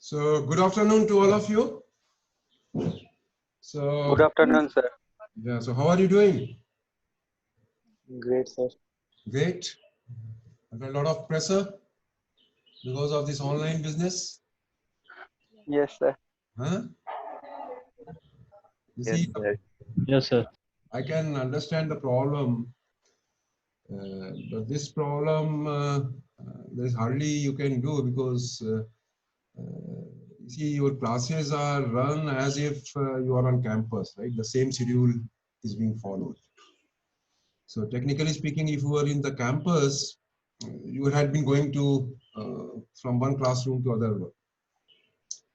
So good afternoon to all of you. So Good afternoon, sir. yeah, so how are you doing? Great, sir. Great. Under a lot of pressure because of this online business. Yes, sir. Huh? You Yes, see, sir. Yes, sir. I can understand the problem, but this problem there's hardly you can do because you see your classes are run as if you are on campus, right? The same schedule is being followed. So technically speaking, if you were in the campus, you had been going to from one classroom to other one.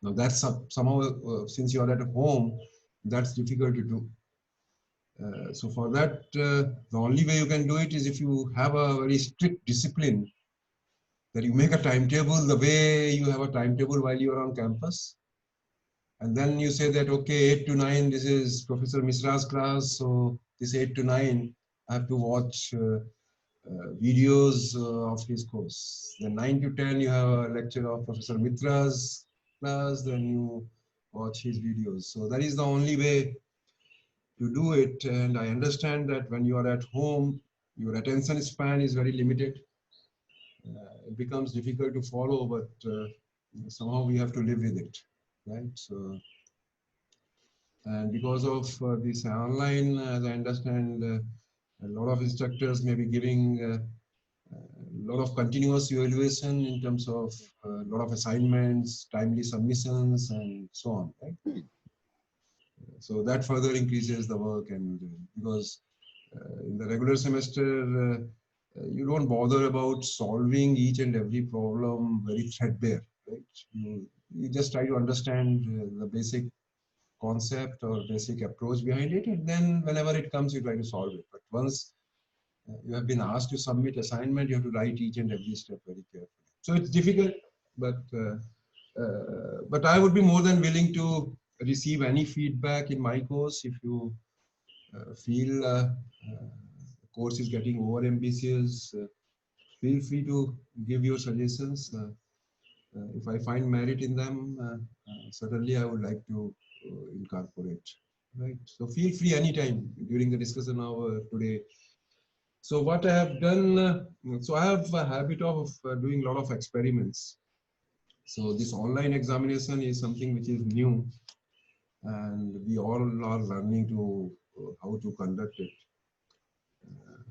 Now that's somehow since you are at home, that's difficult to do. So for that, the only way you can do it is if you have a very strict discipline, that you make a timetable the way you have a timetable while you are on campus. And then you say that, okay, 8 to 9, this is Professor Misra's class. So this 8 to 9, I have to watch videos of his course. Then 9 to 10, you have a lecture of Professor Mitra's class, then you watch his videos. So that is the only way to do it. And I understand that when you are at home, your attention span is very limited. It becomes difficult to follow, but somehow we have to live with it, right? So, and because of this online, as I understand, a lot of instructors may be giving a lot of continuous evaluation in terms of a lot of assignments, timely submissions, and so on, right? So that further increases the work, and because in the regular semester, you don't bother about solving each and every problem very threadbare, right? You just try to understand the basic concept or basic approach behind it, and then whenever it comes, you try to solve it. But once you have been asked to submit assignment, you have to write each and every step very carefully. So it's difficult, but I would be more than willing to receive any feedback in my course. If you feel the course is getting over ambitious, feel free to give your suggestions. If I find merit in them, certainly I would like to incorporate. Right. So feel free anytime during the discussion hour today. So what I have done, so I have a habit of doing a lot of experiments. So this online examination is something which is new, and we all are learning to how to conduct it.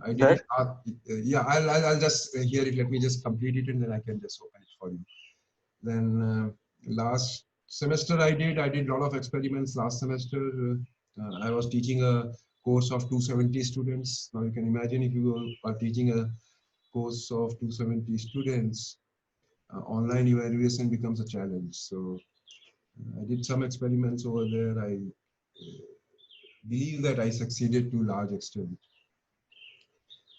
I did Sir? it. Yeah, I'll just hear it. Let me just complete it, and then I can just open it for you. Then last semester I did a lot of experiments. Last semester I was teaching a course of 270 students. Now you can imagine if you are teaching a course of 270 students, online evaluation becomes a challenge. So I did some experiments over there. I believe that I succeeded to a large extent.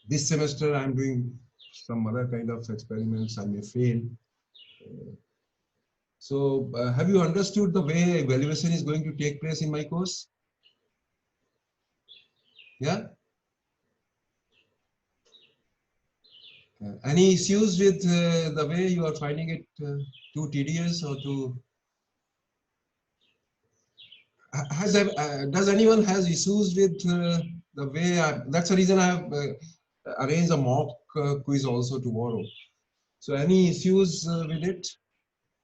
This semester I'm doing some other kind of experiments. I may fail. So have you understood the way evaluation is going to take place in my course? Yeah. Any issues with the way you are finding it too tedious or too? Does anyone has issues with the way? That's the reason I have arranged a mock quiz also tomorrow. So any issues with it?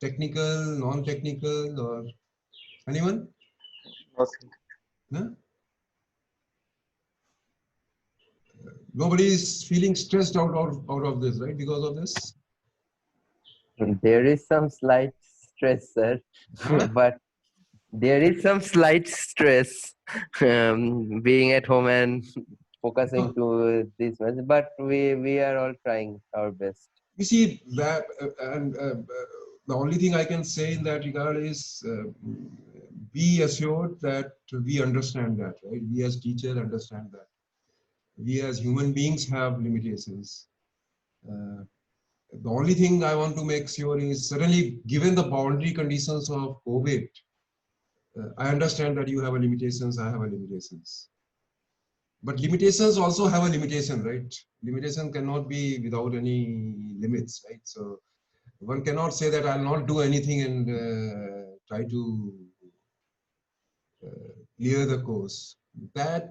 Technical, non-technical, or anyone? Okay. Huh? Nobody is feeling stressed out of this, right? Because of this? There is some slight stress, sir, Huh? but there is some slight stress being at home and focusing to this much. But we are all trying our best. You see that, and the only thing I can say in that regard is be assured that we understand that, right? We as teachers understand that. We as human beings have limitations. The only thing I want to make sure is certainly given the boundary conditions of COVID, I understand that you have a limitations, I have a limitations. But limitations also have a limitation, right? Limitation cannot be without any limits, right? So one cannot say that I'll not do anything and try to clear the course. That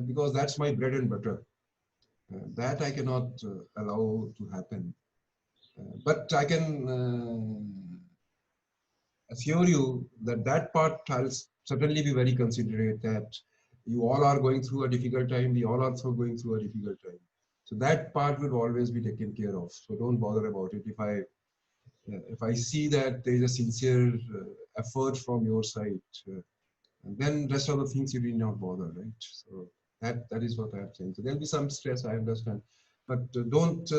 because that's my bread and butter. That I cannot allow to happen. But I can assure you that that part I'll certainly be very considerate that you all are going through a difficult time. We all are also going through a difficult time. So that part will always be taken care of. So don't bother about it. If I see that there is a sincere effort from your side, then rest of the things you need not bother, right? So that is what I have saying. So there'll be some stress, I understand, but don't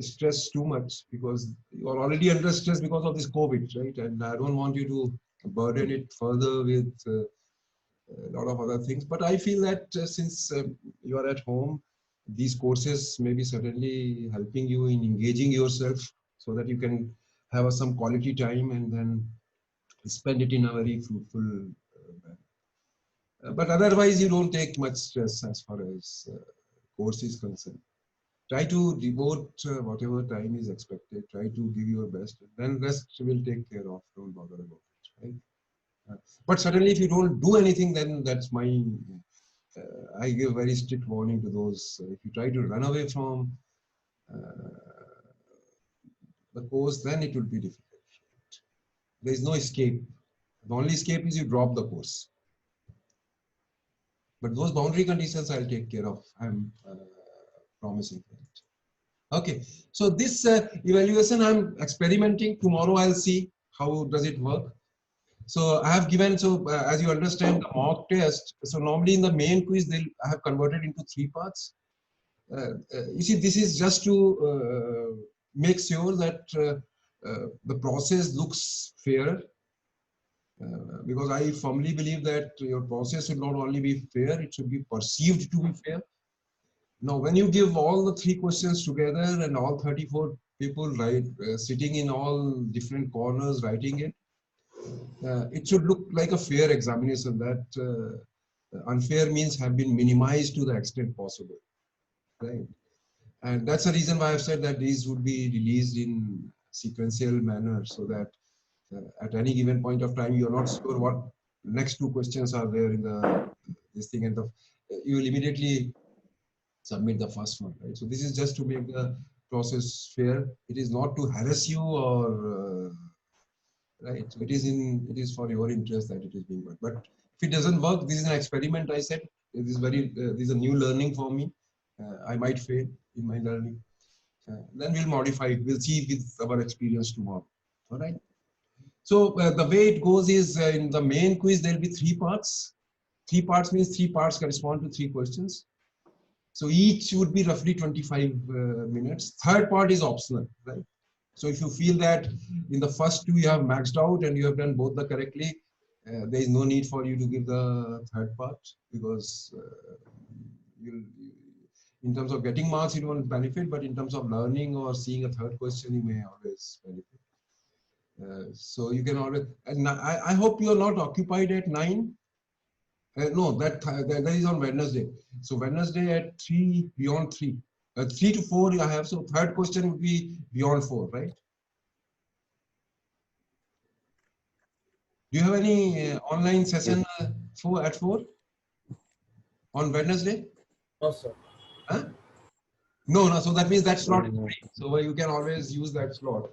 stress too much because you are already under stress because of this COVID, right? And I don't want you to burden it further with a lot of other things. But I feel that since you are at home, these courses may be certainly helping you in engaging yourself so that you can have some quality time and then spend it in a very fruitful manner. But otherwise, you don't take much stress as far as course is concerned. Try to devote whatever time is expected. Try to give your best. Then rest will take care of. Don't bother about it, right? But certainly, if you don't do anything, then that's my. I give very strict warning to those. If you try to run away from the course, then it will be difficult. There is no escape. The only escape is you drop the course. But those boundary conditions I'll take care of. I'm promising that. Okay. So this evaluation I'm experimenting. Tomorrow I'll see how does it work. So I have given, so as you understand the mock test, so normally in the main quiz, I have converted into 3 parts. You see, this is just to make sure that the process looks fair. Because I firmly believe that your process should not only be fair, it should be perceived to be fair. Now, when you give all the 3 questions together and all 34 people sitting in all different corners writing it, it should look like a fair examination. That unfair means have been minimized to the extent possible, right? And that's the reason why I've said that these would be released in sequential manner, so that at any given point of time, you're not sure what next 2 questions are there in this thing, and you will immediately submit the first one, right? So this is just to make the process fair. It is not to harass you or right. So it is for your interest that it is being worked. But if it doesn't work, this is an experiment. I said this is a new learning for me. I might fail in my learning. Then we'll modify it. We'll see with our experience tomorrow. All right. So the way it goes is in the main quiz there will be 3 parts. 3 parts means 3 parts correspond to 3 questions. So each would be roughly 25 minutes. Third part is optional, right? So if you feel that in the first 2 you have maxed out and you have done both the correctly, there is no need for you to give the third part, because in terms of getting marks you won't benefit, but in terms of learning or seeing a third question you may always benefit. So you can always, and I hope you are not occupied at 9. No, that is on Wednesday. So Wednesday at 3, beyond 3. 3 to 4 I have. So third question would be beyond 4, right? Do you have any online session at 4 on Wednesday? No, sir. Huh? No. So that means that slot is free. So you can always use that slot.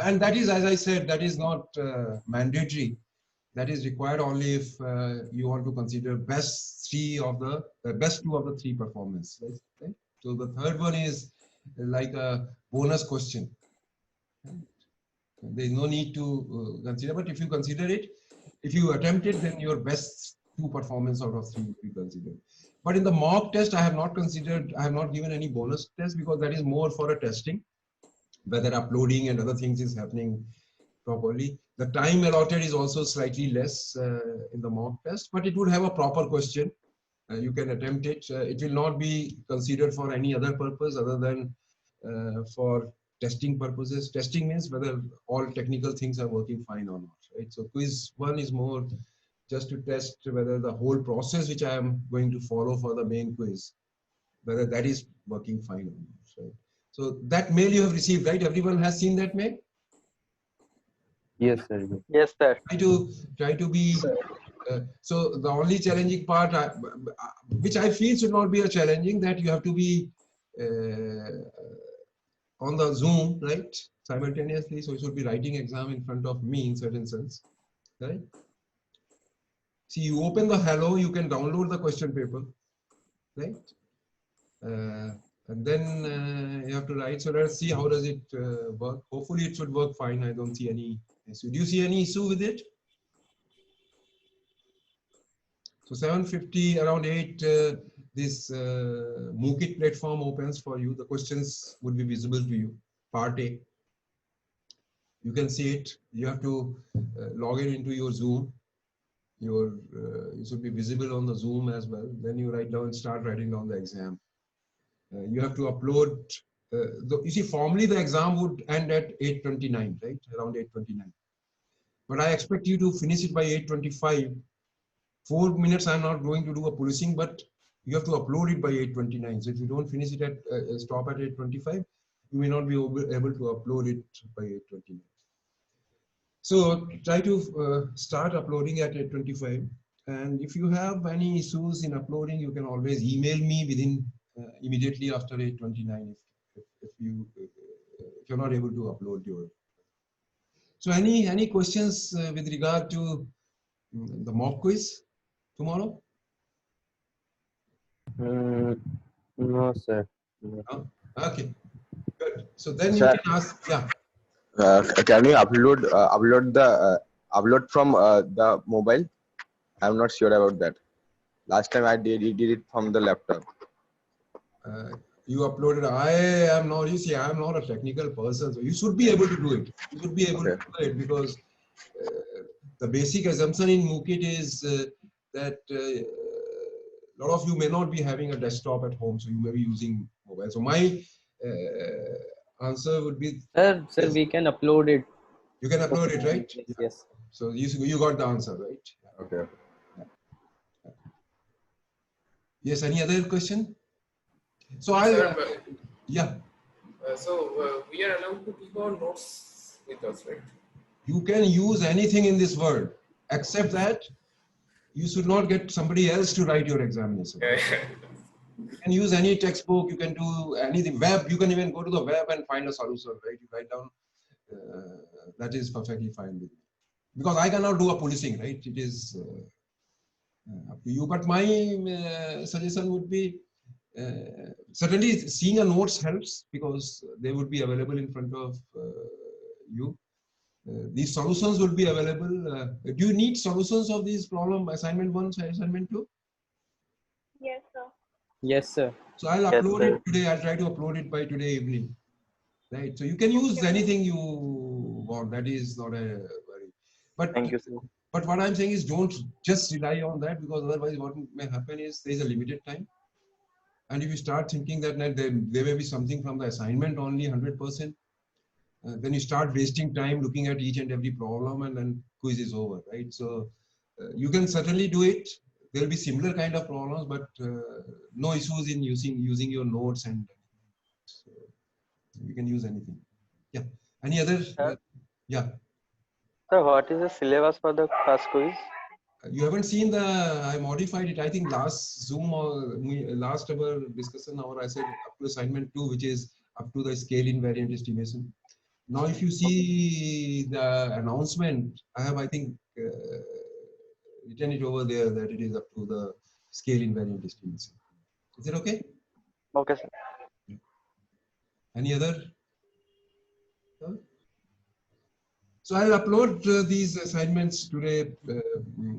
And that is, as I said, that is not mandatory. That is required only if you want to consider best 2 of the 3 performance. Right? So the third one is like a bonus question. There is no need to consider, but if you consider it, if you attempt it, then your best 2 performance out of 3 will be considered. But in the mock test, I have not given any bonus test, because that is more for a testing, whether uploading and other things is happening properly. The time allotted is also slightly less in the mock test, but it would have a proper question. You can attempt it. It will not be considered for any other purpose other than for testing purposes. Testing means whether all technical things are working fine or not, right? So quiz 1 is more just to test whether the whole process which I am going to follow for the main quiz, whether that is working fine or not, right? So that mail you have received, right? Everyone has seen that mail? Yes, sir. Yes, sir. Try to be. So the only challenging part, which I feel should not be a challenging, that you have to be on the Zoom, right? Simultaneously. So you should be writing exam in front of me in certain sense, right? See, you open the Hello, you can download the question paper, right? And then you have to write. So let's see how does it work. Hopefully it should work fine. I don't see any issue. Do you see any issue with it? So 7:50, around 8, this Mookit platform opens for you. The questions would be visible to you. Part A. You can see it. You have to log in into your Zoom. You should be visible on the Zoom as well. Then you start writing down the exam. You have to upload. You see, formally the exam would end at 8:29, right? Around 8:29. But I expect you to finish it by 8:25. 4 minutes I'm not going to do a policing, but you have to upload it by 8:29. So if you don't finish it at stop at 8:25, you may not be able to upload it by 8:29. So try to start uploading at 8:25. And if you have any issues in uploading, you can always email me within immediately after 8:29 if you're not able to upload your. So any questions with regard to the mock quiz tomorrow? No, sir. No. No? Okay, good. So then Sir, you can ask. Yeah. can you upload from the mobile? I'm not sure about that. Last time I did it from the laptop. You uploaded. I am not a technical person, so you should be able to do it. You should be able to do it, because the basic assumption in Mookit is that a lot of you may not be having a desktop at home, so you may be using mobile. So my answer would be Sir, yes. we can upload it. You can upload it, right? Yes, Yeah. yes. So you got the answer, right? Okay. Yes. Any other question? So I'll Sir, yeah. so we are allowed to keep our notes with us, right? You can use anything in this world, except that you should not get somebody else to write your examination. You can use any textbook, you can do anything. Web, you can even go to the web and find a solution, right? You write down, that is perfectly fine with me. Because I cannot do a policing, right? It is up to you. But my suggestion would be, certainly seeing a notes helps because they would be available in front of you. These solutions will be available. Do you need solutions of these problem assignment 1, assignment 2? Yes, sir. Yes, sir. So I'll Yes, upload sir. it today. I'll try to upload it by today evening. Right. So you can use anything you want. That is not a worry. But Thank you, sir. But what I'm saying is don't just rely on that because otherwise what may happen is there is a limited time. And if you start thinking that there may be something from the assignment only 100%, then you start wasting time looking at each and every problem and then quiz is over, right? So you can certainly do it. There will be similar kind of problems, but no issues in using your notes and so you can use anything. Yeah. Any other? Yeah. Sir, what is the syllabus for the first quiz? You haven't seen I modified it. I think last Zoom or last our discussion hour, I said up to assignment 2, which is up to the scale invariant estimation. Now, if you see the announcement, I have, I think, written it over there that it is up to the scale invariant estimation. Is it okay? Okay, sir. Any other? So I'll upload these assignments today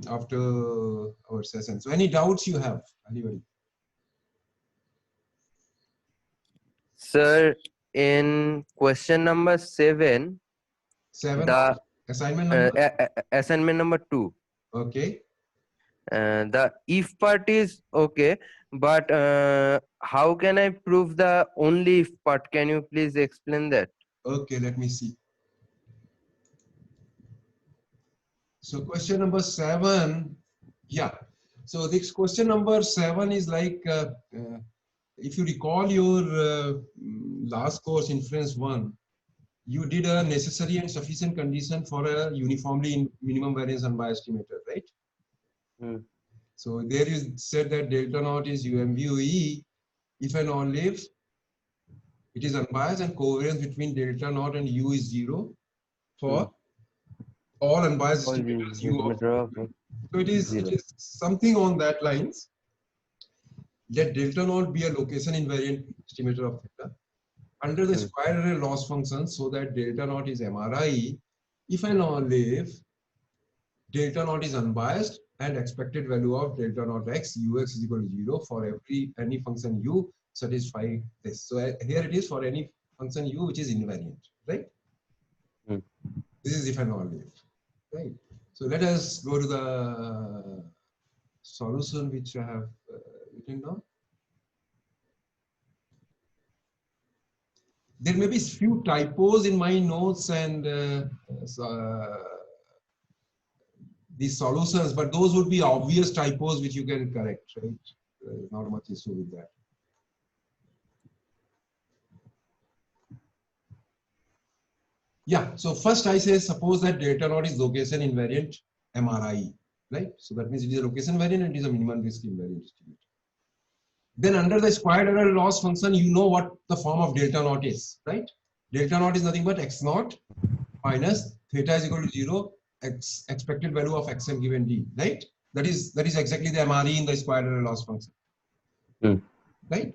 after our session. So any doubts you have, anybody? Sir, in question number 7, 7, the assignment number? assignment number 2, Okay. the if part is okay, but how can I prove the only if part? Can you please explain that? Okay, let me see. So question number 7, yeah. So this question number 7 is like, if you recall your last course, Inference 1, you did a necessary and sufficient condition for a uniformly minimum variance unbiased estimator, right? Hmm. So there you said that delta naught is UMVUE if and only if it is unbiased and covariance between delta naught and U is 0 for all unbiased All estimators the U of. estimator of So it is something on that lines. Let delta naught be a location invariant estimator of theta under the square error loss function so that delta naught is MRI if and only if delta naught is unbiased and expected value of delta naught x ux is equal to 0 for any function u satisfy this. So here it is for any function u which is invariant, right? This is if and only if, right? So let us go to the solution which I have written down. There may be few typos in my notes and these solutions, but those would be obvious typos which you can correct, right? Not much issue with that. Yeah, so first I say suppose that delta naught is location invariant MRI, right? So that means it is a location variant and it is a minimum risk invariant estimate. Then under the squared error loss function, you know what the form of delta naught is, right? Delta naught is nothing but x naught minus theta is equal to 0 x expected value of xm given d, right? That is exactly the MRE in the squared error loss function, right?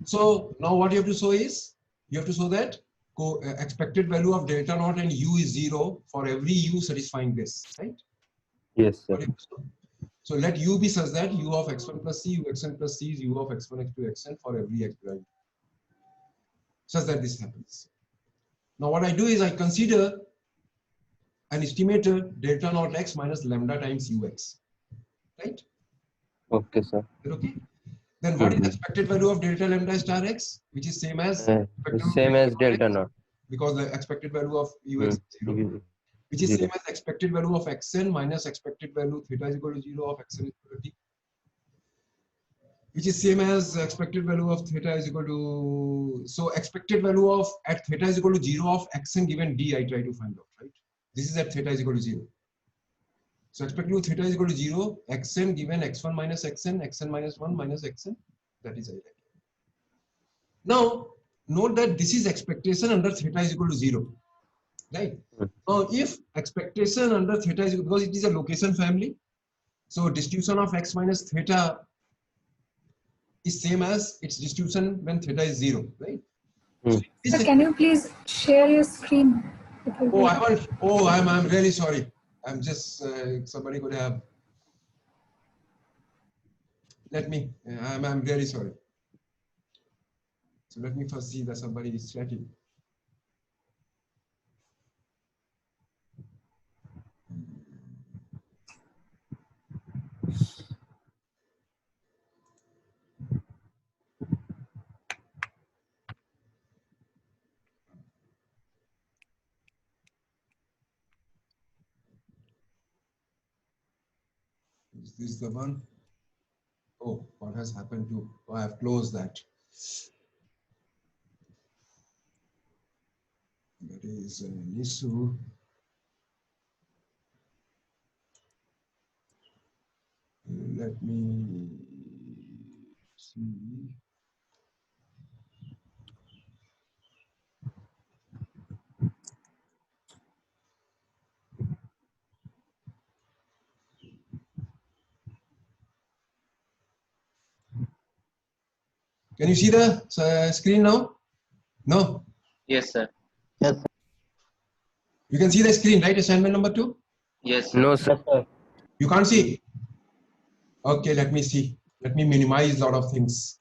So now what you have to show is you have to show that expected value of delta naught and u is 0 for every u satisfying this, right? Yes, sir. So let u be such that u of x1 plus c, ux1 plus c is u of x1, x2, xn for every x prime, such that this happens. Now what I do is I consider and estimate delta naught x minus lambda times ux. Right? Okay, sir. Is that okay? Then what is Mhm. the expected value of delta lambda star x, which is same as Same as delta naught. because the expected value of ux is 0, Mhm. which is Zero. same as expected value of xn minus expected value theta is equal to 0 of xn is equal to t, which is same as expected value of theta is equal to, so expected value of at theta is equal to 0 of xn given d I try to find out, right? This is at theta is equal to 0. So expected value theta is equal to 0, xn given x1 minus xn minus 1 minus xn, that is I right. Now, note that this is expectation under theta is equal to 0, right? Now, if expectation under theta is, because it is a location family, so distribution of x minus theta is same as its distribution when theta is 0, right? So Sir, can you please share your screen? oh, I want. Oh, I'm really sorry. I'm just somebody could have. Let me. I'm really sorry. So let me first see that somebody is checking. Is this the one? Oh, what has happened to? Oh, I have closed that. That is an issue. Let me see. Can you see the screen now? No. Yes, sir. You can see the screen, right? Assignment number 2. Yes, sir. No, sir. Yes, sir. You can't see. Okay, let me see. Let me minimize a lot of things.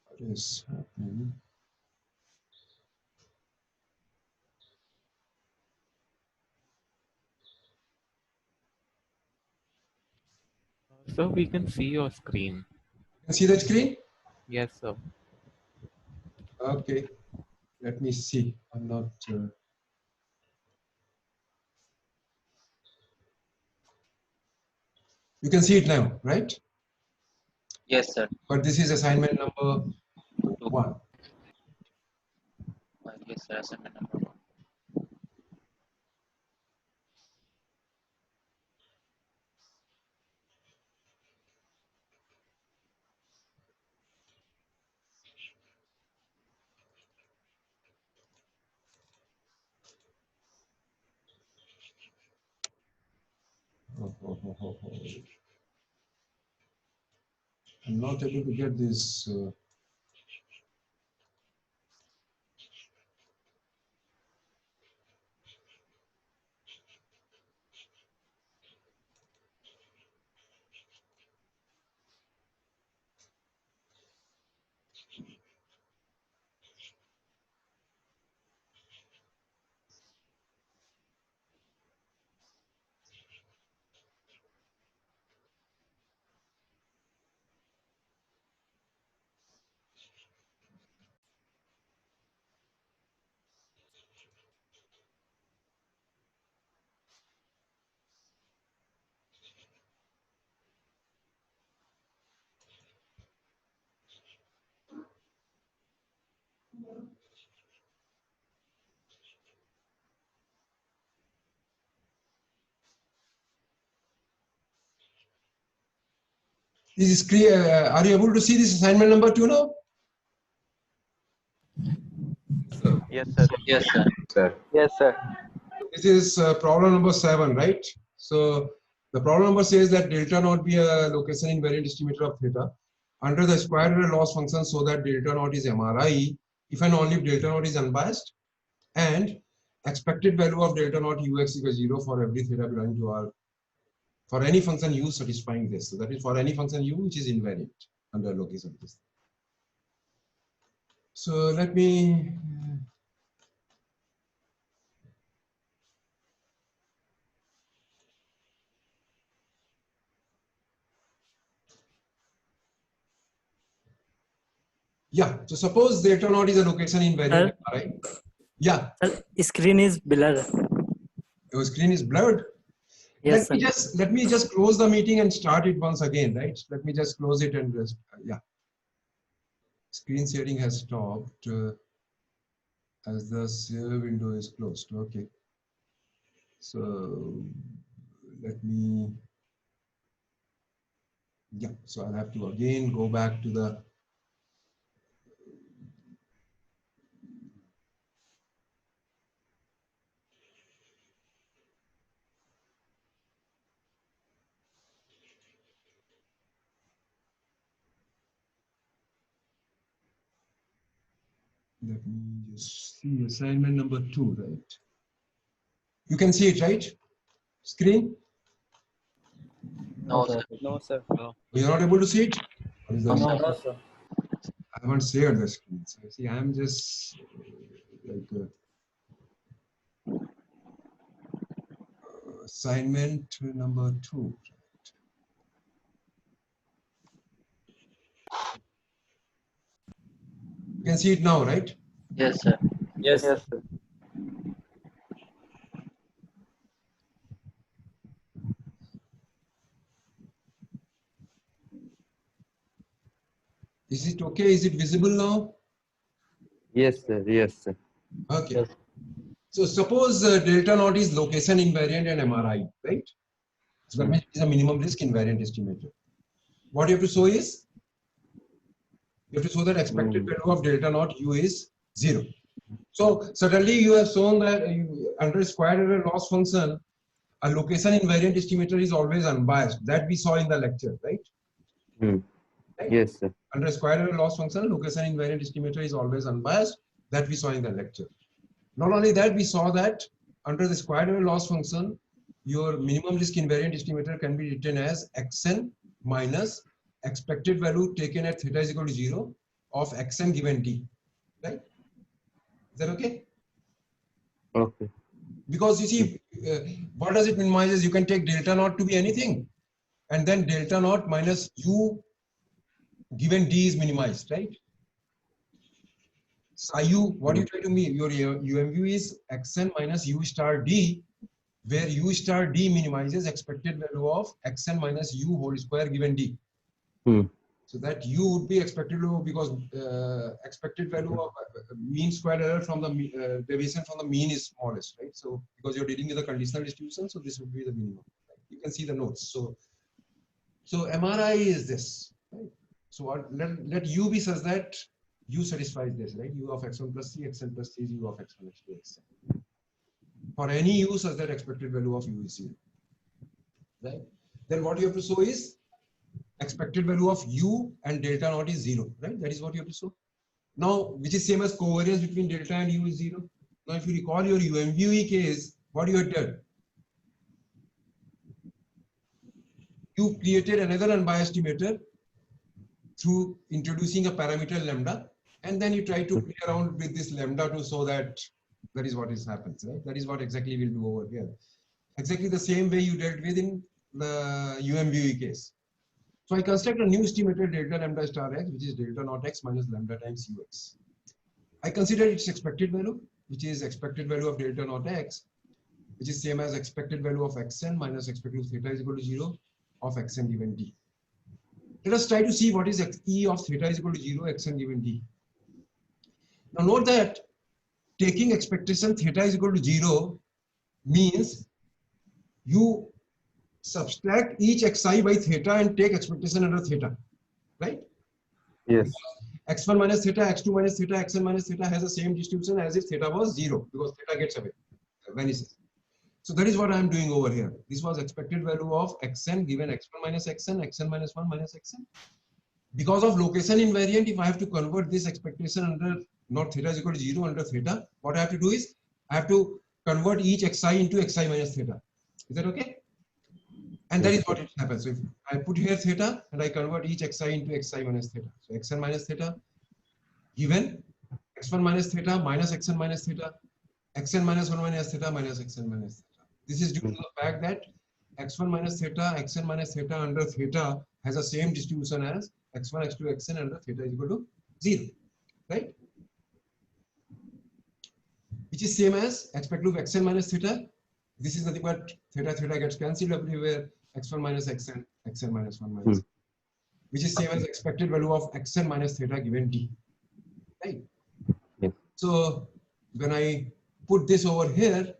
What is happening? So we can see your screen. You can see the screen? Yes, sir. Okay, let me see. I'm not. You can see it now, right? Yes, sir. But this is assignment number 1. Yes, sir. Assignment number 1. I'm not able to get this. This is clear. Are you able to see this assignment number 2 now? Yes, sir. Yes, sir. Sir. Yes, sir. This is problem number 7, right? So the problem number says that delta naught be a location invariant estimator of theta under the square error loss function so that delta naught is MRI if and only if delta naught is unbiased and expected value of delta naught ux equals 0 for every theta belonging to R for any function u satisfying this. So that is for any function u which is invariant under location of this. So let me yeah, so suppose delta naught is a location invariant, right? Yeah. Sir, screen is blurred. Your screen is blurred. Yes, Let me just close the meeting and start it once again, right? Let me just close it and just yeah. Screen sharing has stopped as the share window is closed. Okay. So let me yeah. So I'll have to again go back to the let me just see assignment number 2, right? You can see it, right? Screen? No, sir. No, sir. You're not able to see it? What is that? No, No, sir. I haven't shared the screen. So see, I'm just like assignment number 2. You can see it now, right? Yes, sir. Yes, sir. Yes, sir. Is it okay? Is it visible now? Yes, sir. Yes, sir. Okay. Yes. So suppose delta naught is location invariant and MRI, right? So that means it is a minimum risk invariant estimator. What you have to show is you have to show that expected value of delta naught u is 0. So suddenly you have shown that under square error loss function, a location invariant estimator is always unbiased. That we saw in the lecture, right? Right? Yes, sir. Under square error loss function, location invariant estimator is always unbiased. That we saw in the lecture. Not only that, we saw that under the square error loss function, your minimum risk invariant estimator can be written as xn minus expected value taken at theta is equal to 0 of xn given d. Right? Is that okay? Okay. Because you see, what does it minimize? You can take delta naught to be anything, and then delta naught minus u given d is minimized, right? So u, what you try to mean? Your UMU is xn minus u star d, where u star d minimizes expected value of xn minus u whole square given d. So that u would be expected value because expected value of mean square error from the deviation from the mean is smallest, right? So because you're dealing with a conditional distribution, so this would be the minimum. Right? You can see the notes. So MRI is this. Right? So let u be such that u satisfies this, right? U of x1 plus c, xn plus c is u of x1 x2 xn. For any u such that expected value of u is 0. Right? Then what you have to show is expected value of u and delta naught is 0, right? That is what you have to show. Now, which is same as covariance between delta and u is 0. Now, if you recall your UMVE case, what you had done? You created another unbiased estimator through introducing a parameter lambda, and then you try to play around with this lambda to show that that is what is happens, right? That is what exactly we'll do over here. Exactly the same way you dealt with in the UMVE case. So I construct a new estimator delta lambda star x, which is delta naught x minus lambda times ux. I consider its expected value, which is expected value of delta naught x, which is same as expected value of xn minus expected theta is equal to 0 of xn given d. Let us try to see what is e of theta is equal to 0 xn given d. Now note that taking expectation theta is equal to 0 means you subtract each xi by theta and take expectation under theta, right? Yes. X1 minus theta, X2 minus theta, Xn minus theta has the same distribution as if theta was 0 because theta gets away, vanishes. So that is what I am doing over here. This was expected value of Xn given X1 minus Xn, Xn minus 1 minus Xn. Because of location invariant, if I have to convert this expectation under not theta is equal to 0 under theta, what I have to do is I have to convert each xi into xi minus theta. Is that okay? And that is what it happens. So if I put here theta and I convert each xi into xi minus theta. So xn minus theta given x1 minus theta minus xn minus theta, xn minus 1 minus theta minus xn minus theta. This is due to the fact that x1 minus theta, xn minus theta under theta has the same distribution as x1, x2, xn under theta is equal to 0, right? Which is same as expected value of xn minus theta. This is nothing but theta gets cancelled everywhere. X1 minus xn, xn minus 1 minus, which is same as expected value of xn minus theta given d, right? Yes. So when I put this over here,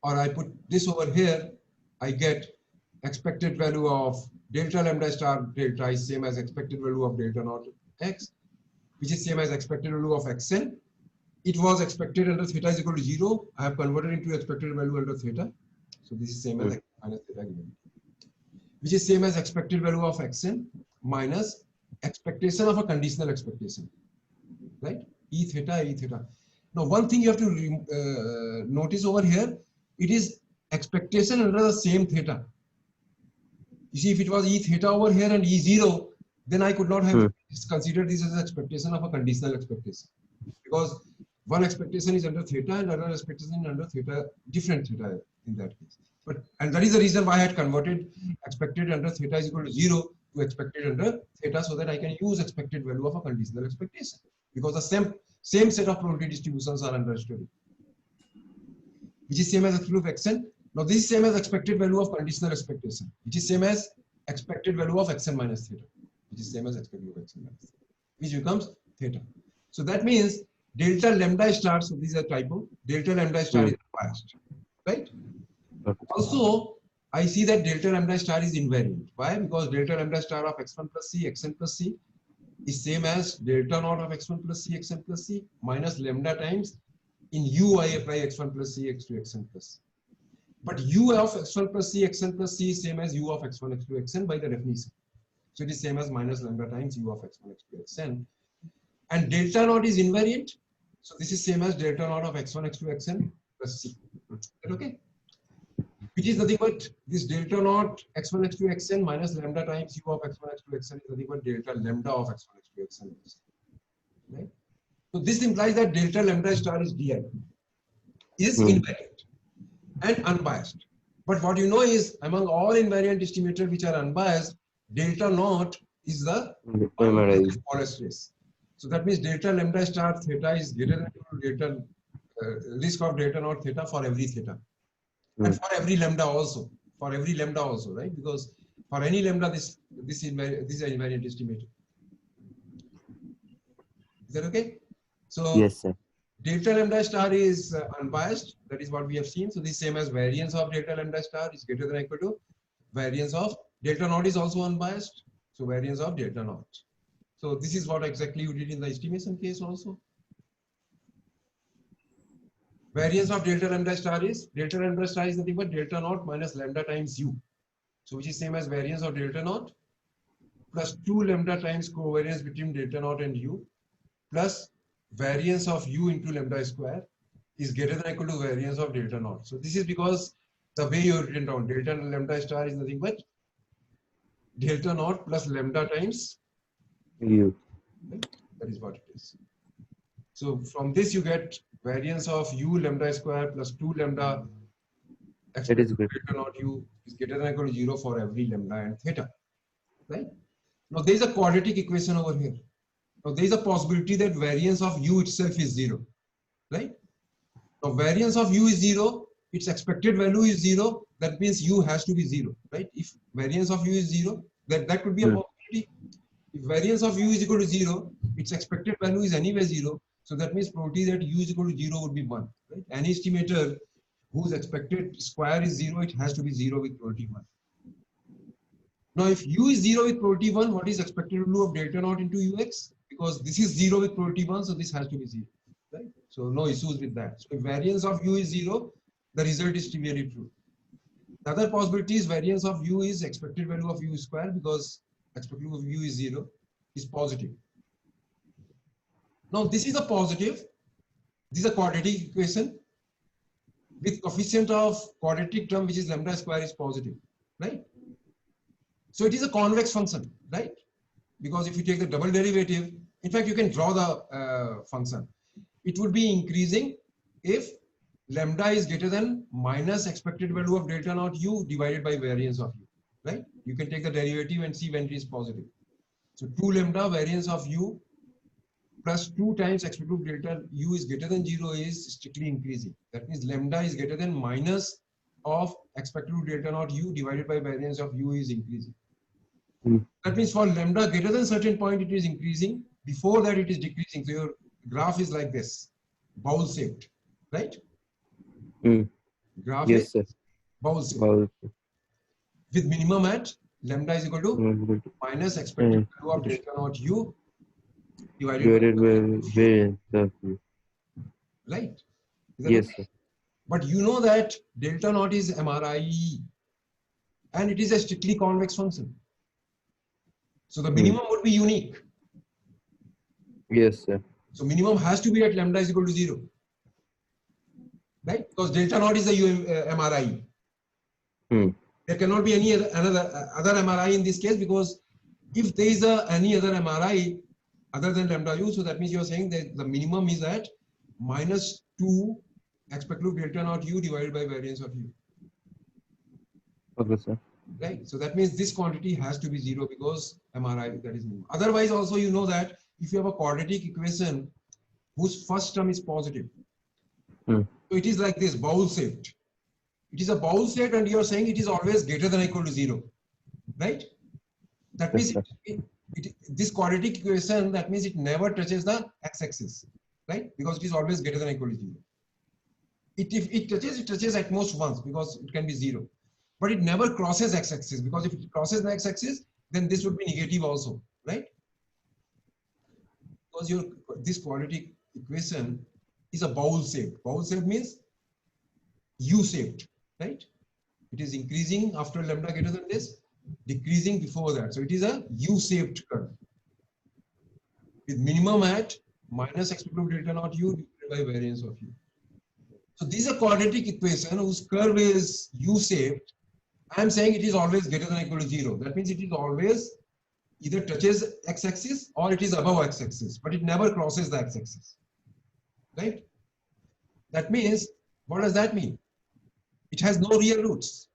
or I put this over here, I get expected value of delta lambda star delta is same as expected value of delta naught x, which is same as expected value of xn. It was expected under theta is equal to 0. I have converted into expected value under theta. So this is same as x minus theta given, which is same as expected value of xn minus expectation of a conditional expectation, right? E theta, E theta. Now one thing you have to notice over here, it is expectation under the same theta. You see, if it was E theta over here and E0, then I could not have considered this as expectation of a conditional expectation, because one expectation is under theta and another expectation under theta, different theta in that case. And that is the reason why I had converted expected under theta is equal to 0 to expected under theta, so that I can use expected value of a conditional expectation, because the same set of probability distributions are understood, which is same as expected value of xn. Now this is same as expected value of conditional expectation, which is same as expected value of xn minus theta, which is same as expected value of xn minus theta, which becomes theta. So that means delta lambda star, so this is a typo, delta lambda star is biased, right? Also, I see that delta lambda star is invariant. Why? Because delta lambda star of x1 plus c, xn plus c is same as delta naught of x1 plus c, xn plus c minus lambda times in u I apply x1 plus c, x2, xn plus c. But u of x1 plus c, xn plus c is same as u of x1, x2, xn by the definition. So it is same as minus lambda times u of x1, x2, xn. And delta naught is invariant. So this is same as delta naught of x1, x2, xn plus c. Is that okay? Which is nothing but this delta naught x1, x2, xn minus lambda times u of x1, x2, xn is nothing but delta lambda of x1, x2, xn. Right? So this implies that delta lambda star is di, is invariant and unbiased. But what you know is among all invariant estimators which are unbiased, delta naught is the smallest race. So that means delta lambda star theta is greater than delta risk of delta naught theta for every theta. And for every lambda also, right? Because for any lambda, this is an invariant estimator. Is that okay? So yes, sir. Delta lambda star is unbiased. That is what we have seen. So this same as variance of delta lambda star is greater than or equal to variance of delta naught is also unbiased. So variance of delta naught. So this is what exactly you did in the estimation case also. Variance of delta lambda star is nothing but delta naught minus lambda times u. So which is same as variance of delta naught plus 2 lambda times covariance between delta naught and u plus variance of u into lambda square is greater than or equal to variance of delta naught. So this is because the way you have written down delta lambda star is nothing but delta naught plus lambda times u. That is what it is. So from this you get variance of u lambda square plus 2 lambda It is good. delta naught u is greater than or equal to 0 for every lambda and theta. Right? Now there is a quadratic equation over here. Now there is a possibility that variance of u itself is 0. Right? Now variance of u is 0, its expected value is 0, that means u has to be 0. Right? If variance of u is 0, that could be a possibility. If variance of u is equal to 0, its expected value is anyway 0. So that means probability that u is equal to 0 would be 1. Right? Any estimator whose expected square is 0, it has to be 0 with probability 1. Now, if u is 0 with probability 1, what is expected value of delta naught into ux? Because this is 0 with probability 1, so this has to be 0. Right? So no issues with that. So if variance of u is 0, the result is trivially true. The other possibility is variance of u is expected value of u square, because expected value of u is 0, is positive. Now this is a positive, this is a quadratic equation with coefficient of quadratic term, which is lambda square, is positive, right? So it is a convex function, right? Because if you take the double derivative, in fact, you can draw the function. It would be increasing if lambda is greater than minus expected value of delta naught u divided by variance of u, right? You can take the derivative and see when it is positive. So 2 lambda variance of u plus 2 times expected delta u is greater than 0 is strictly increasing. That means lambda is greater than minus of expected delta naught u divided by variance of u is increasing. That means for lambda greater than certain point, it is increasing. Before that, it is decreasing. So your graph is like this, bowl shaped, right? Graph Yes, is sir. bowl shaped. Well, With minimum at lambda is equal to minus expected value of delta naught u divided by variance of u. right? Is that Yes, okay? sir. But you know that delta naught is MRIE and it is a strictly convex function. So the minimum would be unique. Yes, sir. So minimum has to be at lambda is equal to 0. Right? Because delta naught is the MRIE. There cannot be any other MRI in this case, because if there is any other MRI other than lambda u, so that means you are saying that the minimum is at minus 2 expected delta naught u divided by variance of u. Okay, sir. Right? So that means this quantity has to be 0 because MRI, that is minimum. Otherwise also you know that if you have a quadratic equation whose first term is positive, so it is like this, bowl shaped. It is a bowl shaped and you are saying it is always greater than or equal to 0, right? That means this quadratic equation, that means it never touches the x-axis, right? Because it is always greater than or equal to 0. If it touches at most once, because it can be 0. But it never crosses x-axis, because if it crosses the x-axis, then this would be negative also, right? Because this quadratic equation is a bowl shaped. Bowl shaped means U-shaped, right? It is increasing after lambda greater than this, decreasing before that. So it is a U-shaped curve with minimum at minus expected delta naught u divided by variance of u. So this is a quadratic equation whose curve is U-shaped. I am saying it is always greater than or equal to 0. That means it is always either touches x-axis or it is above x-axis, but it never crosses the x-axis, right? That means, what does that mean? It has no real roots,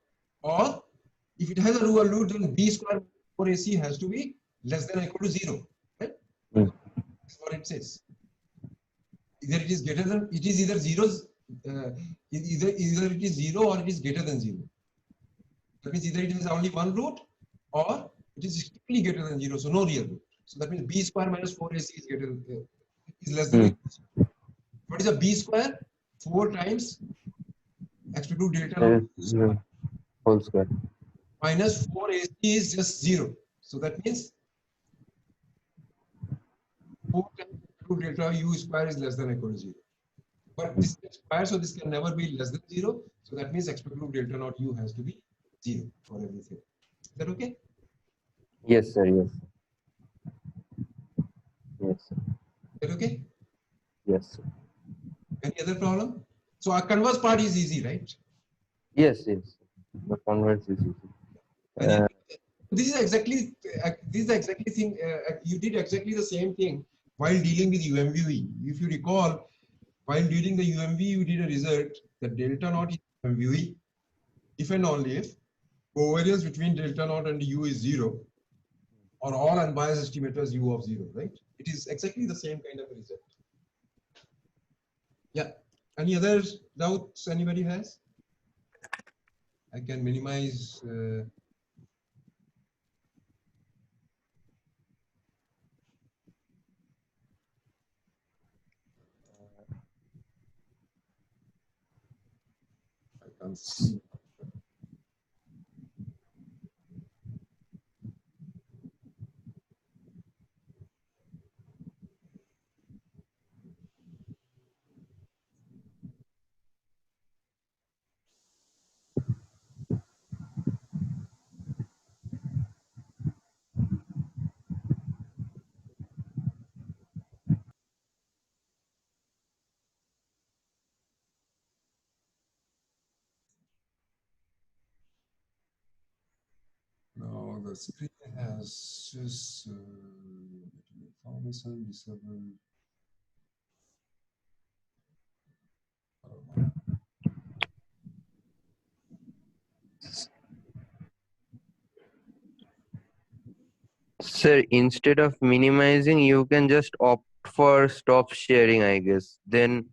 or if it has a real root, then b square 4ac has to be less than or equal to 0, right? That's what it says. Either it is greater than, it is either zeros, either it is 0 or it is greater than 0. That means either it has only one root or it is strictly greater than 0, so no real root. So that means b square minus 4ac is greater than, is less than or equal to 0. What is a b square? 4 times expected delta naught Whole square. minus 4ac is just 0. So that means 4 times expected delta u square is less than or equal to 0. But this is square, so this can never be less than 0. So that means expected delta naught u has to be 0 for everything. Is that okay? Yes, sir. Yes. Yes, sir. Is that okay? Yes, sir. Any other problem? So our converse part is easy, right? Yes, yes. The converse is easy. This is exactly thing you did exactly the same thing while dealing with UMVE. If you recall, while dealing the UMVE, you did a result that delta naught is UMVE if and only if covariance between delta naught and u is 0, or all unbiased estimators u of 0, right? It is exactly the same kind of a result. Yeah. Any other doubts anybody has? I can minimize. can't see. Now the screen has just information disabled. Sir, instead of minimizing, you can just opt for stop sharing, I guess. Then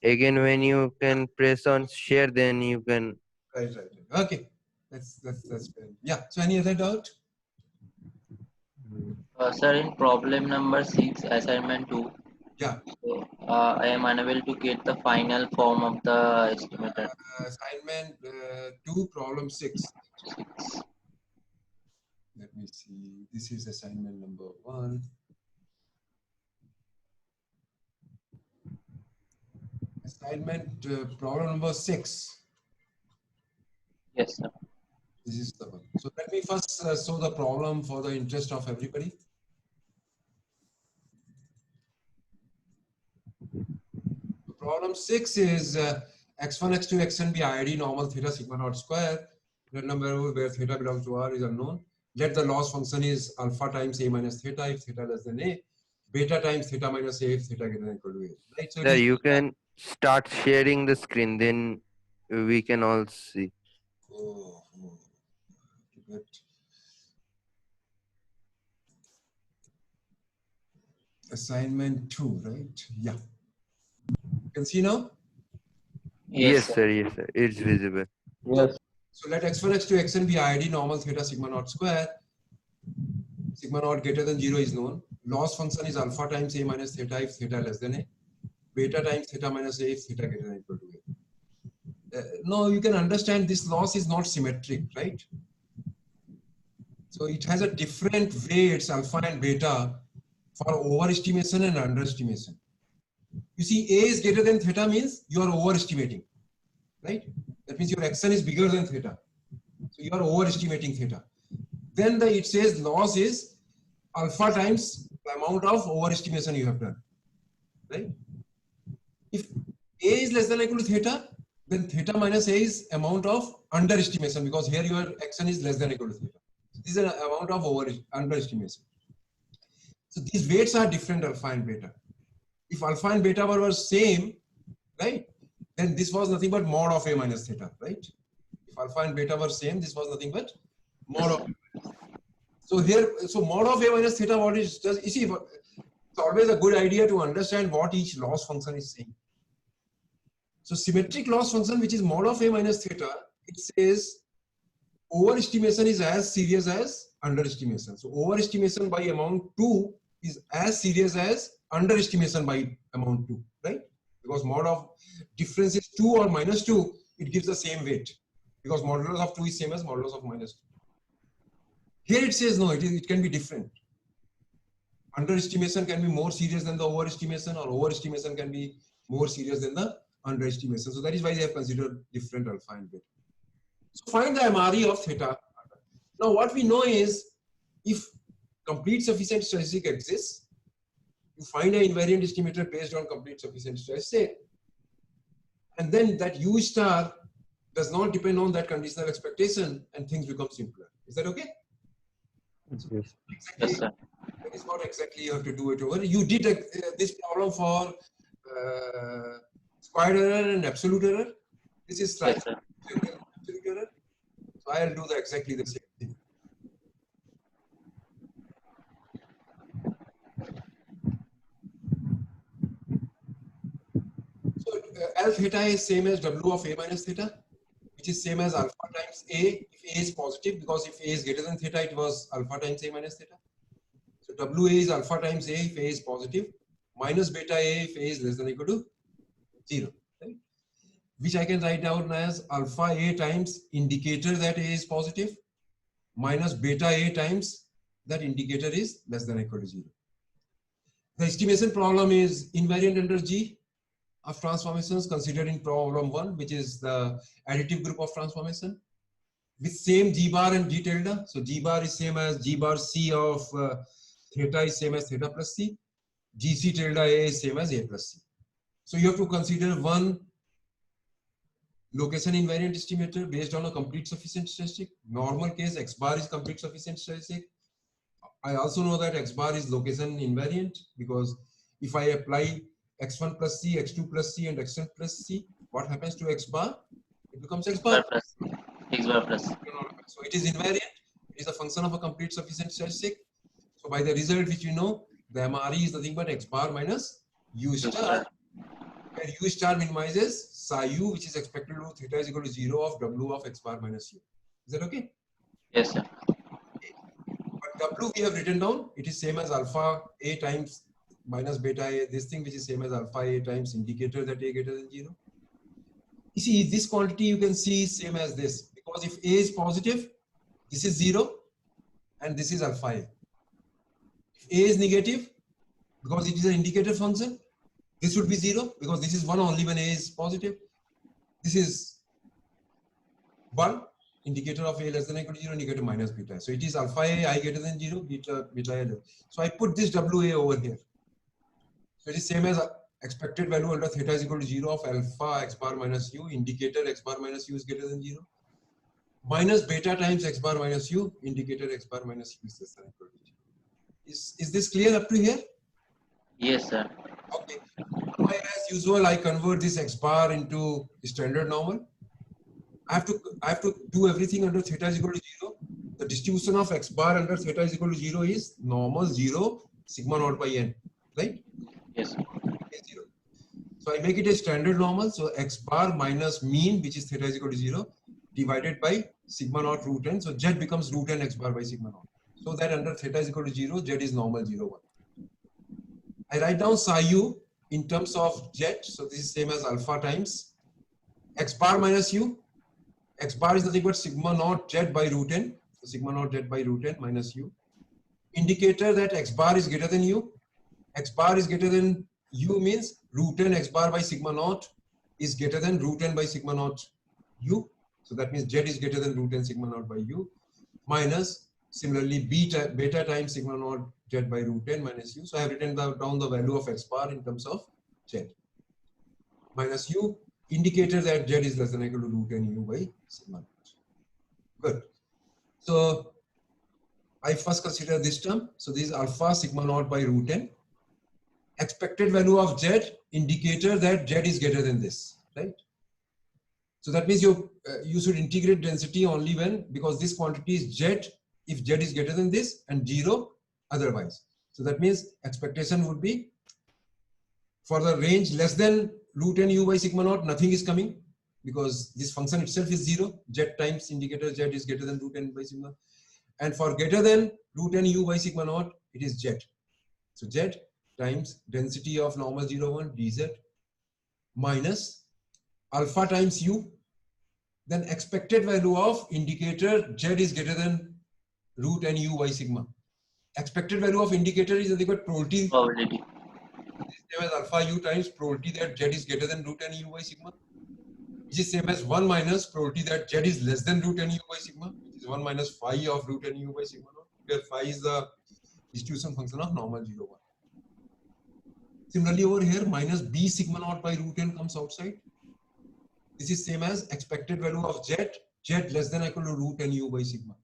again, when you can press on share, then you can. Right. Okay. That's fair. Yeah. So any other doubt? Sir, in problem number 6, assignment 2, Yeah. so, I am unable to get the final form of the estimator. Assignment 2, problem 6. Let me see. This is assignment number 1. Assignment problem number 6. Yes, sir. This is the one. So let me first show the problem for the interest of everybody. Problem 6 is x1, x2, xn be ID normal theta sigma naught square. Let number where theta belongs to R is unknown. Let the loss function is alpha times a minus theta if theta less than a, beta times theta minus a if theta greater than equal to a. Right. So Sir, you can start sharing the screen, then we can all see. Assignment 2, right? Yeah. You can see now? Yes, sir. Yes, sir. It's visible. Yes. So let x1, x2, xn be ID normal theta sigma naught square. Sigma naught greater than 0 is known. Loss function is alpha times a minus theta if theta less than a. Beta times theta minus a if theta greater than equal to a. Now you can understand this loss is not symmetric, right? So it has a different weights alpha and beta for overestimation and underestimation. You see, a is greater than theta means you are overestimating, right? That means your xn is bigger than theta. So you are overestimating theta. Then it says loss is alpha times the amount of overestimation you have done, right? If a is less than or equal to theta, then theta minus a is amount of underestimation because here your xn is less than or equal to theta. So this is an amount of underestimation. So these weights are different, alpha and beta. If alpha and beta were same, right, then this was nothing but mod of a minus theta, right? If alpha and beta were same, this was nothing but mod of. So here, so mod of a minus theta, what is just, you see, it's always a good idea to understand what each loss function is saying. So symmetric loss function, which is mod of a minus theta, it says overestimation is as serious as underestimation. So overestimation by amount 2 is as serious as underestimation by amount 2, right? Because mod of difference is 2 or minus 2, it gives the same weight. Because modulus of 2 is same as modulus of minus 2. Here it says no, it can be different. Underestimation can be more serious than the overestimation, or overestimation can be more serious than the underestimation. So that is why they have considered different alpha and beta. So find the MRE of theta. Now what we know is if complete sufficient statistic exists, you find an invariant estimator based on complete sufficient statistic, and then that U star does not depend on that conditional expectation, and things become simpler. Is that okay? Yes. Yes, sir. That is not exactly you have to do it over. You did this problem for squared error and absolute error. This is slightly absolute error. So I'll do exactly the same thing. So L theta is same as W of A minus theta, which is same as alpha times A if A is positive, because if A is greater than theta, it was alpha times A minus theta. So WA is alpha times A if A is positive, minus beta A if A is less than or equal to 0. Right? which I can write down as alpha A times indicator that A is positive minus beta A times that indicator is less than or equal to 0. The estimation problem is invariant under G of transformations considered in problem 1, which is the additive group of transformation with same G bar and G tilde. So G bar is same as G bar C of theta is same as theta plus C. GC tilde A is same as A plus C. So you have to consider one location invariant estimator based on a complete sufficient statistic. Normal case X bar is complete sufficient statistic. I also know that X bar is location invariant because if I apply X1 plus C, X2 plus C and Xn plus C, what happens to X bar? It becomes X bar. X bar plus. So it is invariant. It is a function of a complete sufficient statistic. So by the result which we know, the MRE is nothing but X bar minus U star, where U star minimizes psi U, which is expected to theta is equal to 0 of W of X bar minus U. Is that okay? Yes, sir. But W we have written down, it is same as alpha A times minus beta A, this thing which is same as alpha A times indicator that A greater than 0. You see, this quantity you can see is same as this, because if A is positive, this is 0 and this is alpha A. If A is negative, because it is an indicator function, this would be 0 because this is 1 only when A is positive. This is 1, indicator of A less than or equal to 0, indicator minus beta. So it is alpha A I greater than 0, beta A less. So I put this WA over here. So it is same as expected value under theta is equal to 0 of alpha X bar minus U, indicator X bar minus U is greater than 0, minus beta times X bar minus U, indicator X bar minus U is less than or equal to 0. Is this clear up to here? Yes, sir. Okay. Now, as usual, I convert this X bar into standard normal. I have to do everything under theta is equal to 0. The distribution of X bar under theta is equal to 0 is normal 0 sigma naught by n, right? Yes. 0. So I make it a standard normal. So X bar minus mean, which is theta is equal to 0, divided by sigma naught root n. So Z becomes root n X bar by sigma naught. So that under theta is equal to 0, Z is normal 0, 1. I write down psi U in terms of Z. So this is same as alpha times X bar minus U. X bar is nothing but sigma naught Z by root n. So sigma naught Z by root n minus U. Indicator that X bar is greater than U. X bar is greater than U means root n X bar by sigma naught is greater than root n by sigma naught U. So that means Z is greater than root n sigma naught by U, minus similarly beta times sigma naught Z by root n minus U. So I have written down the value of X bar in terms of Z minus U, indicator that Z is less than or equal to root n U by sigma naught. Good. So I first consider this term. So this is alpha sigma naught by root n. Expected value of Z, indicator that Z is greater than this, right? So that means you should integrate density only when, because this quantity is Z, if Z is greater than this and 0 otherwise. So that means expectation would be for the range less than root n U by sigma naught, nothing is coming because this function itself is 0. Z times indicator Z is greater than root n by sigma. And for greater than root n U by sigma naught, it is Z. So Z times density of normal 0, 1 dz minus alpha times U, then expected value of indicator Z is greater than root n U by sigma. Expected value of indicator is nothing but probability. Probability. Same as alpha U times probability that Z is greater than root n U by sigma, which is same as 1 minus probability that Z is less than root n U by sigma, which is 1 minus phi of root n U by sigma naught, where phi is the distribution function of normal 0, 1. Similarly over here, minus b sigma naught by root n comes outside. This is same as expected value of Z, Z less than or equal to root n U by sigma.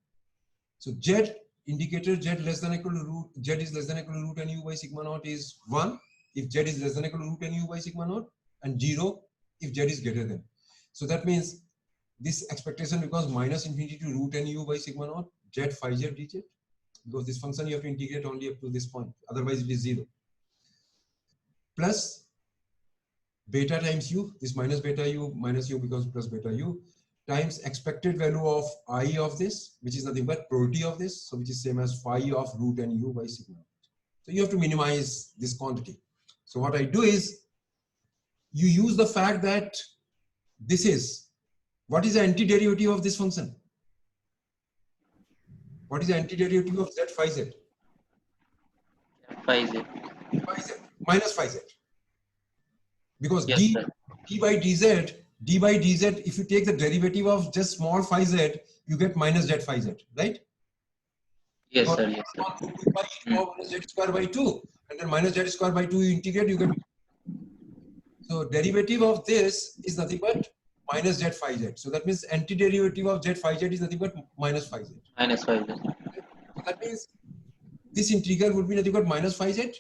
So Z, indicator Z less than or equal to root, Z is less than or equal to root n U by sigma naught is 1 if Z is less than or equal to root n U by sigma naught, and 0 if Z is greater than. So that means this expectation becomes minus infinity to root n U by sigma naught Z phi Z dz, because this function you have to integrate only up to this point, otherwise it is 0. Plus beta times U, this minus beta U minus U becomes plus beta U, times expected value of I of this, which is nothing but probability of this, so which is same as phi of root n U by sigma. So you have to minimize this quantity. So what I do is, you use the fact that this is, what is the antiderivative of this function? What is the antiderivative of z phi z? Phi z. Phi z minus phi z. Because Yes, sir. d by dz, if you take the derivative of just small phi z, you get minus z phi z, right? Yes, sir. Yes, sir. 2 pi e power minus z square by 2, and then minus z square by 2 you integrate, you get. So derivative of this is nothing but minus z phi z. So that means antiderivative of z phi z is nothing but minus phi z. Minus phi z. So that means this integral would be nothing but minus phi z.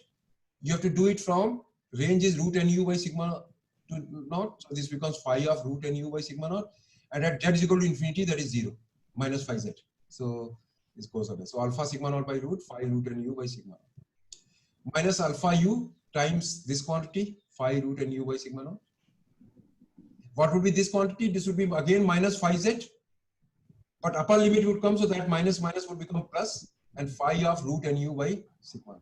You have to do it from range is root nu by sigma to naught. So this becomes phi of root nu by sigma naught. And at z is equal to infinity, that is 0, minus phi z. So this goes away. So alpha sigma naught by root, phi root nu by sigma naught. Minus alpha u times this quantity, phi root nu by sigma naught. What would be this quantity? This would be again minus phi z. But upper limit would come, so that minus would become plus, and phi of root nu by sigma naught.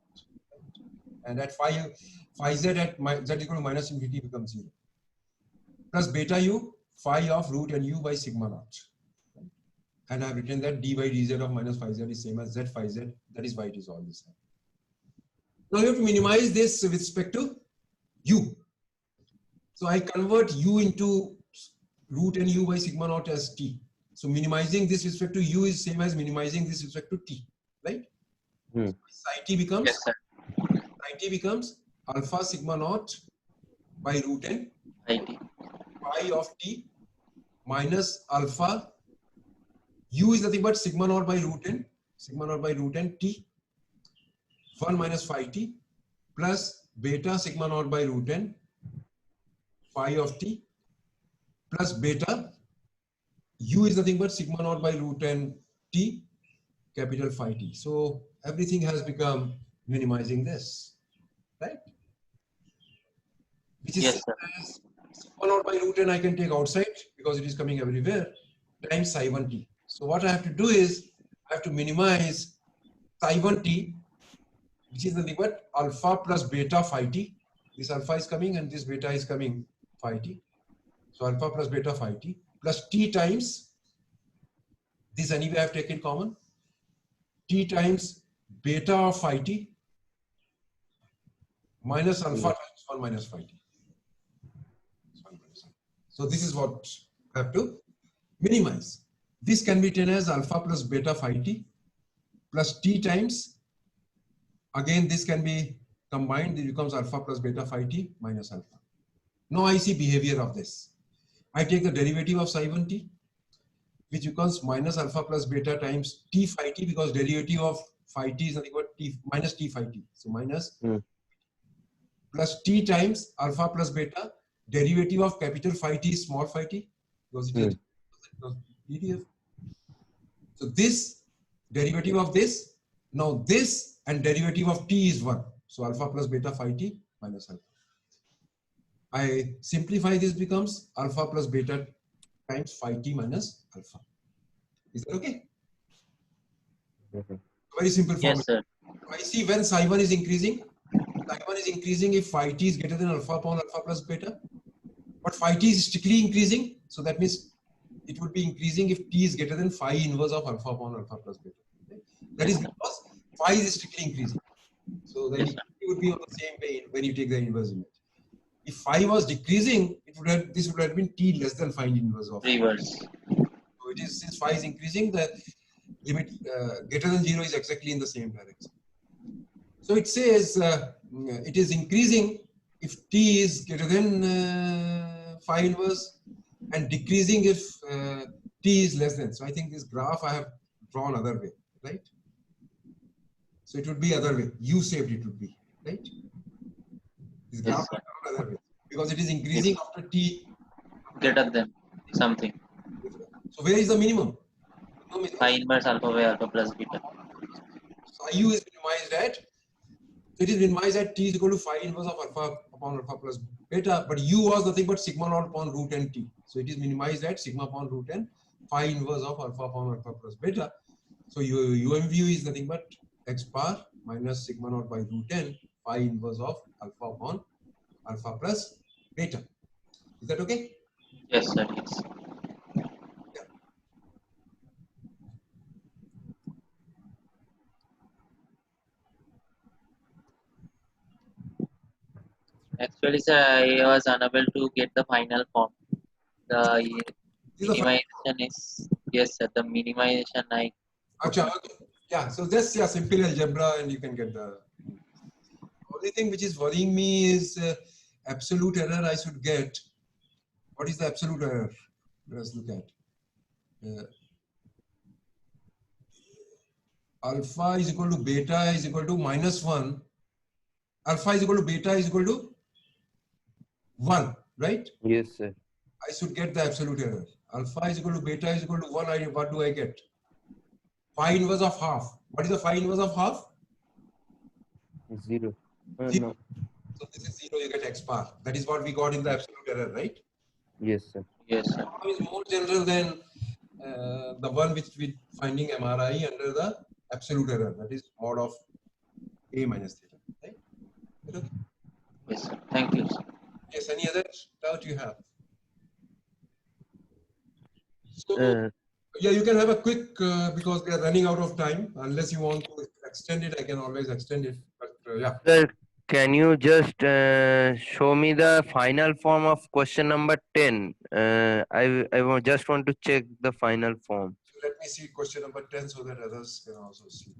And at phi z at z equal to minus infinity becomes 0. Plus beta u, phi of root nu by sigma naught. And I have written that d by dz of minus phi z is same as z phi z. That is why it is all this. Now you have to minimize this with respect to u. So I convert u into root nu by sigma naught as t. So minimizing this with respect to u is same as minimizing this with respect to t, right? Hmm. Psi t becomes, Yes, sir. psi t becomes alpha sigma naught by root n IT. phi of t minus alpha u is nothing but sigma naught by root n t 1 minus phi t plus beta sigma naught by root n phi of t plus beta u is nothing but sigma naught by root n t capital phi t. So everything has become minimizing this, right? Which is Yes, sir. as sigma naught by root n I can take outside because it is coming everywhere times psi 1 t. So what I have to do is I have to minimize psi 1 t, which is nothing but alpha plus beta phi t. This alpha is coming and this beta is coming phi t. So alpha plus beta phi t plus t times this anyway I have taken common, t times beta of phi t minus alpha times 1 minus phi t. So this is what I have to minimize. This can be written as alpha plus beta phi t plus t times, again this can be combined, it becomes alpha plus beta phi t minus alpha. Now I see behavior of this. I take the derivative of psi 1 t, which becomes minus alpha plus beta times t phi t, because derivative of phi t is nothing but t minus t phi t. So minus plus t times alpha plus beta, derivative of capital phi t is small phi t, because it is PDF. So this derivative of this, now this and derivative of t is 1. So alpha plus beta phi t minus alpha. I simplify, this becomes alpha plus beta times phi t minus alpha. Is that okay? Very simple formula. Yes, sir. I see when psi 1 is increasing, psi 1 is increasing if phi t is greater than alpha upon alpha plus beta. But phi t is strictly increasing, so that means it would be increasing if t is greater than phi inverse of alpha upon alpha plus beta. Okay? That is because phi is strictly increasing. So the equality would be on the same way when you take the inverse image. If phi was decreasing, this would have been t less than phi inverse of. Reverse. So it is, since phi is increasing, the limit greater than 0 is exactly in the same direction. So it says it is increasing if t is greater than phi inverse and decreasing if t is less than. So I think this graph I have drawn other way, right? So it would be other way, U-shaped it would be, right? This graph I have drawn other way because it is increasing after t Greater than something. So where is the minimum? Phi inverse alpha by alpha plus beta. So u is minimized at, so it is minimized at t is equal to phi inverse of alpha upon alpha plus beta, but u was nothing but sigma naught upon root n t. So it is minimized at sigma upon root n phi inverse of alpha upon alpha plus beta. So umvu is nothing but x bar minus sigma naught by root n phi inverse of alpha upon alpha plus beta. Is that okay? Yes, sir. Yes. Actually, sir, I was unable to get the final form. The This is the final. minimization is yes, sir. The minimization I could Acha, not. okay. Yeah, so just simple algebra and you can get the. Only thing which is worrying me is absolute error I should get. What is the absolute error? Let us look at. Alpha is equal to beta is equal to -1. Alpha is equal to beta is equal to 1, right? Yes, sir. I should get the absolute error. Alpha is equal to beta is equal to 1. What do I get? Phi inverse of half. What is the phi inverse of half? 0. Zero. No. So this is 0, you get x bar. That is what we got in the absolute error, right? Yes, sir. Yes, sir. Now is more general than the one which we finding MRI under the absolute error. That is mod of A minus theta, right? Okay. Yes, sir. Thank you, sir. Yes, any other doubt you have? So, yeah, you can have a quick, because we are running out of time. Unless you want to extend it, I can always extend it. But yeah. Sir, can you just show me the final form of question number 10? Just want to check the final form. So let me see question number 10 so that others can also see.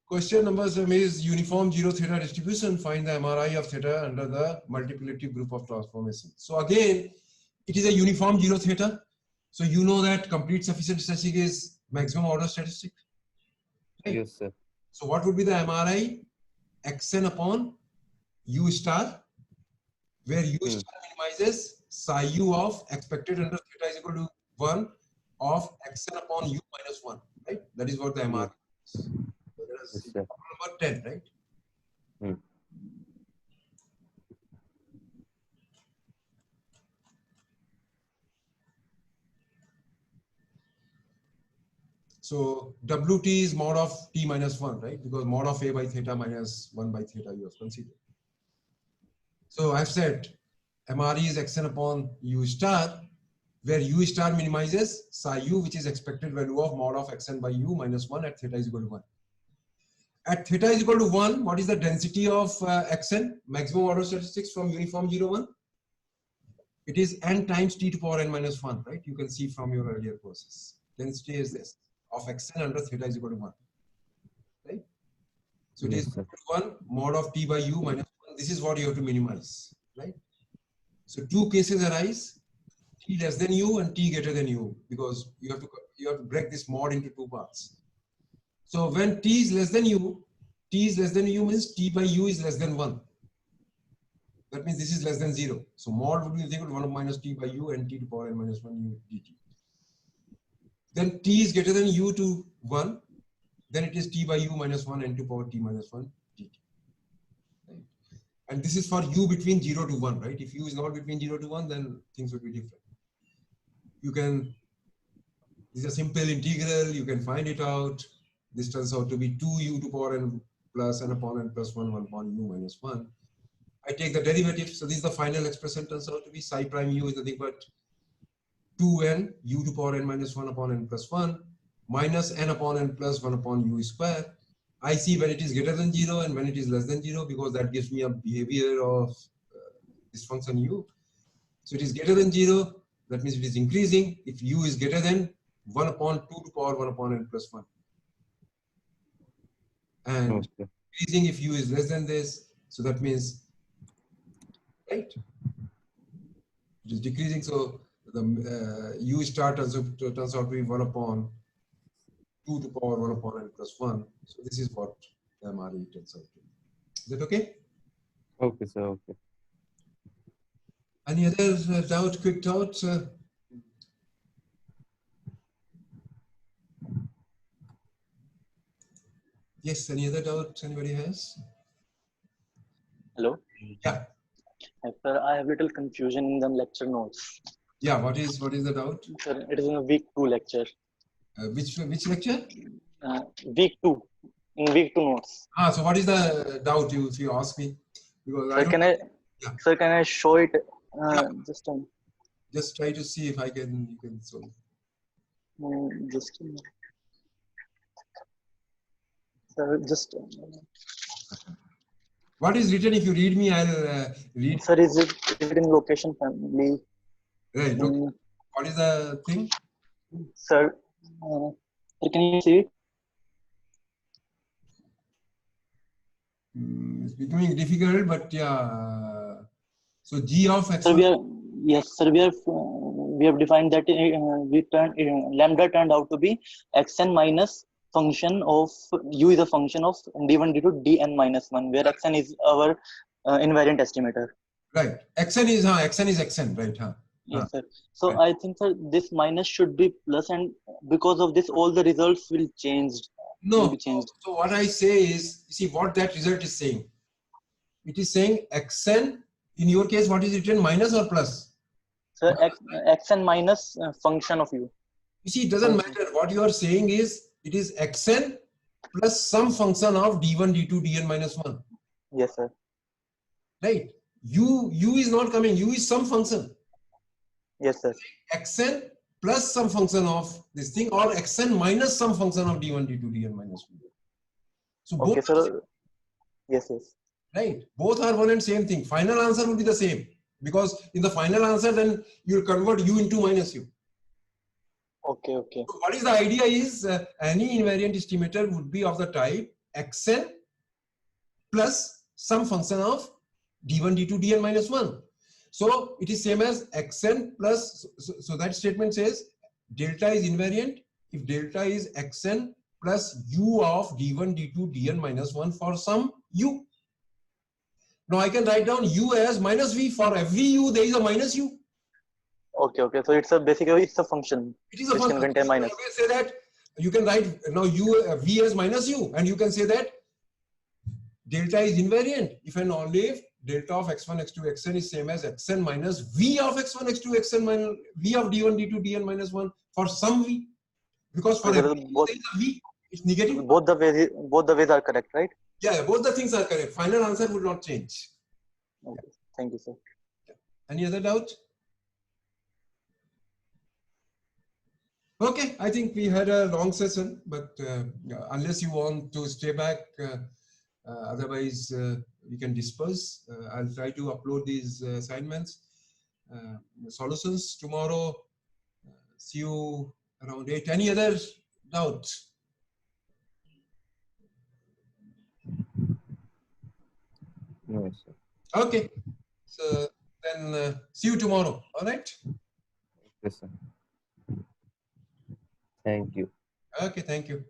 Question number 7 is uniform 0 theta distribution. Find the MRI of theta under the multiplicative group of transformation. So again, it is a uniform 0 theta. So you know that complete sufficient statistic is maximum order statistic. Right? Yes, sir. So what would be the MRI? Xn upon U star, where U star minimizes psi u of expected under theta is equal to 1 of Xn upon U minus 1. Right? That is what the MRI is. So let us see. Problem number 10, right? So Wt is mod of t minus 1, right? Because mod of A by theta minus 1 by theta you have considered. So I've said MRE is Xn upon U star, where U star minimizes psi u, which is expected value of mod of Xn by U minus 1 at theta is equal to 1. At theta is equal to 1, what is the density of Xn? Maximum order statistics from uniform 0, 1? It is n times t to power n minus 1, right? You can see from your earlier courses. Density is this, of Xn under theta is equal to 1, right? So it is equal to 1 mod of t by u minus 1. This is what you have to minimize, right? So two cases arise, t less than u and t greater than u, because you have to break this mod into two parts. So when t is less than u means t by u is less than 1. That means this is less than 0. So mod would be equal to 1 minus t by u and t to power n minus 1 u dt. Then t is greater than u to 1, then it is t by u minus 1 n to power t minus 1 dt. Right? And this is for u between 0 to 1, right? If u is not between 0 to 1, then things would be different. You can, this is a simple integral, you can find it out. This turns out to be 2u to power n plus n upon n plus 1 upon u minus 1. I take the derivative, so this is the final expression, turns out to be psi prime u is nothing but 2n u to power n minus 1 upon n plus 1 minus n upon n plus 1 upon u square. I see when it is greater than 0 and when it is less than 0, because that gives me a behavior of this function u. So it is greater than 0, that means it is increasing. If u is greater than 1 upon 2 to power 1 upon n plus 1. And increasing if u is less than this, so that means, right? It is decreasing, so the u star turns out to be 1 upon 2 to power 1 upon n plus 1. So this is what the MRE turns out to be. Is that okay? Okay, sir. Okay. Any other doubt, quick doubt? Yes, any other doubt anybody has? Hello? Yeah. Sir, I have little confusion in the lecture notes. Yeah, what is the doubt? Sir, it is in a week 2 lecture. Which lecture? Week 2. in week 2 notes. So what is the doubt if you ask me? Because Sir, can I, Yeah. sir, can I show it? Just try to see if you can solve. Just a minute. Sir, just. What is written? If you read me, I'll read. Sir, is it in location family? Right. Look, what is the thing? Sir, can you see it? It's becoming difficult, but yeah. So G of x. Sir, we have defined that lambda turned out to be xn minus function of u is a function of d1 d2 dn minus 1, where xn is our invariant estimator. Right. Xn is xn, right? Yes, sir. So I think, sir, this minus should be plus, and because of this, all the results will change. No. Will be changed. So what I say is, see what that result is saying. It is saying xn. In your case, what is written? Minus or plus? Sir, xn minus function of u. You see, it doesn't matter. What you are saying is, it is xn plus some function of d1, d2, dn minus 1. Yes, sir. Right. U is not coming. U is some function. Yes, sir. Xn plus some function of this thing, or xn minus some function of d1, d2, dn minus 1. So both. Okay, sir. Yes, yes. Right. Both are one and same thing. Final answer will be the same, because in the final answer, then you'll convert u into minus u. Okay, okay. So what is the idea is any invariant estimator would be of the type xn plus some function of d1, d2, dn minus 1. So it is same as xn plus, so that statement says delta is invariant if delta is xn plus u of d1, d2, dn minus 1 for some u. Now I can write down u as minus v. For every u, there is a minus u. Okay, okay. So it's basically it's a function. It is a which function. can contain minus. You can say that you can write now v as minus u, and you can say that delta is invariant if and only if delta of x1, x2, xn is same as xn minus v of x1, x2, xn minus v of d1, d2, dn minus 1 for some v. Because for every u, there is a v. It's negative. Both the ways are correct, right? Yeah, both the things are correct. Final answer would not change. Okay. Thank you, sir. Any other doubt? Okay, I think we had a long session, but unless you want to stay back, otherwise we can disperse. I'll try to upload these assignments, solutions tomorrow. See you around 8. Any other doubts? No, sir. Okay, so then see you tomorrow. All right. Yes, sir. Thank you. Okay, thank you.